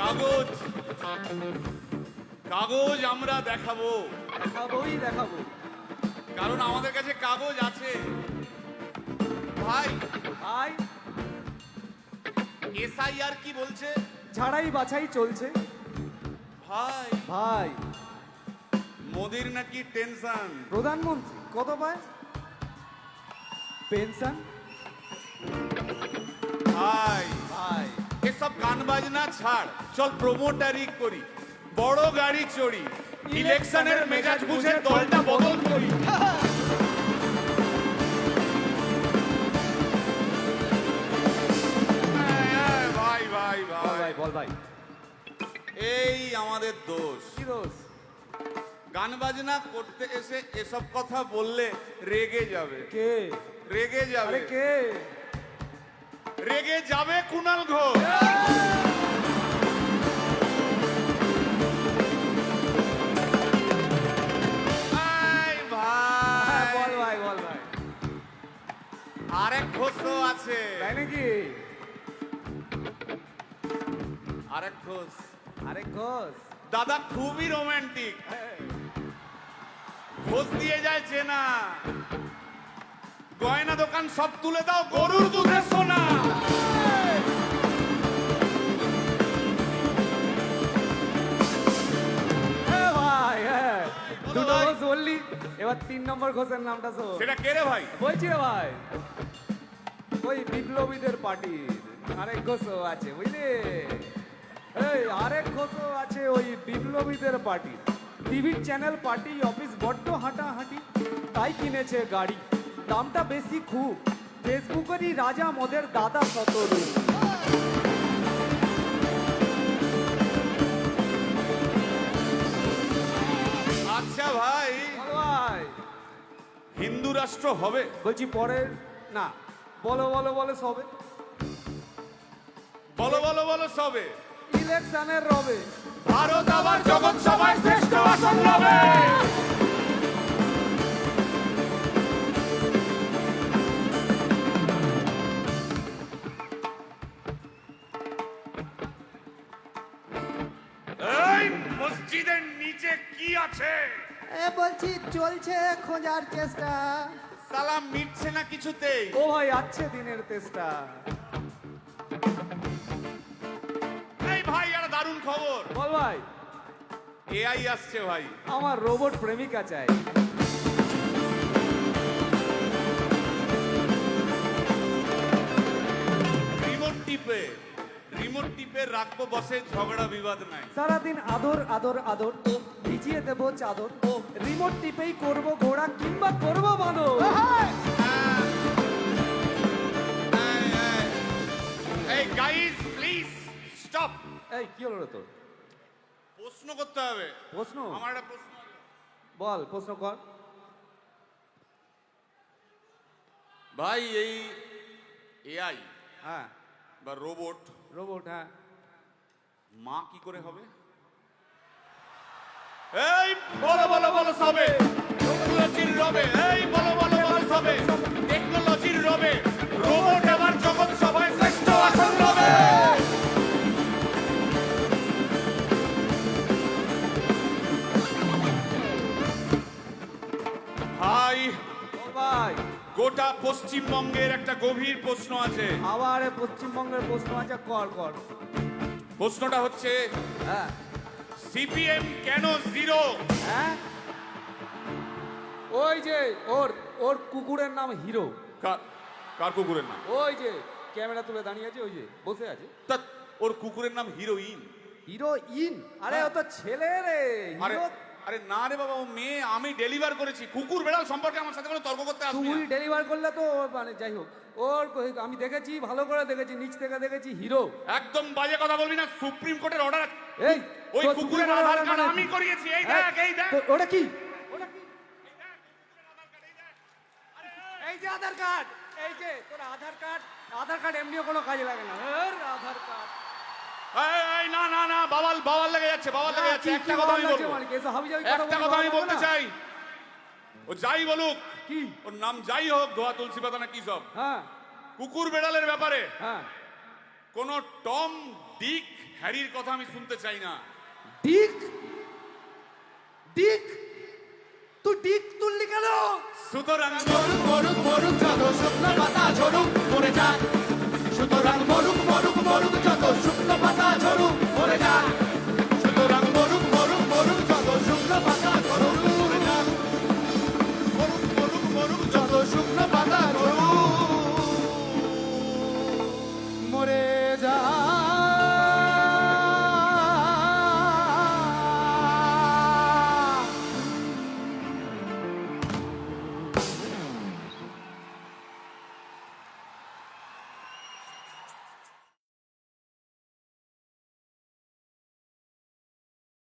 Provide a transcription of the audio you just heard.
কাগজ কাগজ আমরা দেখাবোই দেখাবো। কারণ আমাদের কাছে কাগজ আছে। ভাই ভাই এসআইআর কি বলছে? ছাড়াই বাছাই চলছে। ভাই ভাই মোদির নাকি টেনশন। প্রধানমন্ত্রী কত পায় পেনশন? ভাই ভাই এসব গান বাজনা ছাড়, চল প্রমোটারি করি, বড় গাড়ি চড়ি, ইলেকশনের মেজাজ বুঝে দলটা বদল করি। ভাই ভাই বল ভাই ভাই বল ভাই এই আমাদের দোষ। কি দোষ? গান বাজনা করতে এসে এসব কথা বললে রেগে যাবে। কে? রেগে যাবে। আরে কে? রেগে যাবে কুণাল ঘোষ। ভাই হ্যাঁ, ভাই বল ভাই বল ভাই। আরেক ঘোষ তো আছে। তাই নাকি? আরেক ঘোষ আরে ঘোষ দাদা খুবই রোমান্টিক। ঘোষ দিয়ে যায় চেনা, গয়না দোকান সব তুলে দাও, গরুর দুধের সোনা। ভাই হ্যাঁ, বলো দুটো ভাই। ঘোষ বললি, এবার 3 নম্বর ঘোষের নামটা শোন। সেটা কে রে ভাই? বলছি রে ভাই, ওই বিপ্লবীদের পার্টির আরেক ঘোষও আছে বুঝলি। এই আরেক ঘোষও আছে ওই বিপ্লবীদের পার্টি। টিভির চ্যানেল পার্টি অফিস বড্ড হাঁটাহাঁটি, তাই কিনেছে গাড়ি, দামটা বেশি খুব, ফেসবুকেরই রাজা মদের দাদা শতরূপ। আচ্ছা ভাই, বল ভাই, হিন্দু রাষ্ট্র হবে? বলছি পরের না, বলো বলো বলো সবে, বলো বলো বলো সবে। ইলেকশনের রবে ভারত আবার জগৎ সভায় শ্রেষ্ঠ আসন লবে। এই মসজিদের নিচে কি আছে? বলছি চলছে খোঁজার চেষ্টা। সালাম মিটছে না কিছুতেই। ও ভাই আছে দিনের তেষ্টা। এই ভাই আর দারুণ খবর, বল ভাই, এআই আসছে ভাই। আমার রোবট প্রেমিকা চাই। রিমোট টিপে রাখবো বসে, ঝগড়া বিবাদ নাই। সারাদিন আদর আদর আদর, ভিজিয়ে দেবো চাদর, রিমোট টিপেই করবো ঘোড়া কিংবা করবো বাঁদর। এই গাইস প্লিজ স্টপ। এই কি হলো রে তোর? প্রশ্ন করতে হবে। প্রশ্ন? আমার একটা প্রশ্ন আছে। বল প্রশ্ন কর। ভাই এই এআই হ্যাঁ বা রোবট, রোবট হ্যাঁ, মা কি করে হবে? এই বলো বলো বলো সবে, টেকনোলজির রবে। এই বলো বলো বলো সবে, টেকনোলজির রবে, রোবট আবার জগৎ সভায় শ্রেষ্ঠ আসন লবে। ভাই বল ভাই, গোটা পশ্চিমবঙ্গের একটা গভীর প্রশ্ন আছে। আবার এ পশ্চিমবঙ্গের প্রশ্ন আছে, কর কর। প্রশ্নটা হচ্ছে, হ্যাঁ সিপিএম কেন জিরো? হ্যাঁ, ওই যে ওর ওর কুকুরের নাম হিরো। কার কুকুরের নাম? ওই যে ক্যামেরা তুলে দাঁড়িয়ে আছে, ওই যে বসে আছে। তা ওর কুকুরের নাম হিরোইন। হিরোইন? আরে ও তো ছেলে রে। আরে হিরো আরে না রে বাবা, ও মেয়ে। আমি ডেলিভার করেছি। কুকুর বেড়াল সম্পর্কে আমার সাথে কোনো তর্ক করতে আসবি তুই না। ডেলিভার করলে তো মানে যাই হোক, ওর আমি দেখেছি, ভালো করে দেখেছি, নিচ থেকে দেখেছি হিরো। একদম বাজে কথা বলবি না। সুপ্রিম কোর্টের অর্ডার। এই ওই তোর কুকুরের সুপ্রিম আধার কোর্টের কার্ড order আমি মানে- করিয়েছি। এই হ্যাঁ, দেখ, এই দেখ। ওটা কি? এই যে আধার কার্ড, এই যে তোর আধার কার্ড। আধার কার্ড এমনিও কোনো কাজে লাগে না। আধার কার্ড এই না না না, বাবাল বাবাল লেগে যাচ্ছে, বাবাল লেগে যাচ্ছে। একটা কথা আমি বলবো, একটা কথা আমি বলতে চাই। ও যাই বলুক, কি ওর নাম যাই হোক, ধোয়া তুলসী পাতা না কি সব, হ্যাঁ কুকুর বেড়ালের ব্যাপারে হ্যাঁ কোন টম, ডিক, হ্যারির কথা আমি শুনতে চাই না। ডিক ডিক তুই ডিক তুললি কেন? সুতরাং মরুক মরুক মরুক যত স্বপ্ন পাতা ঝরুক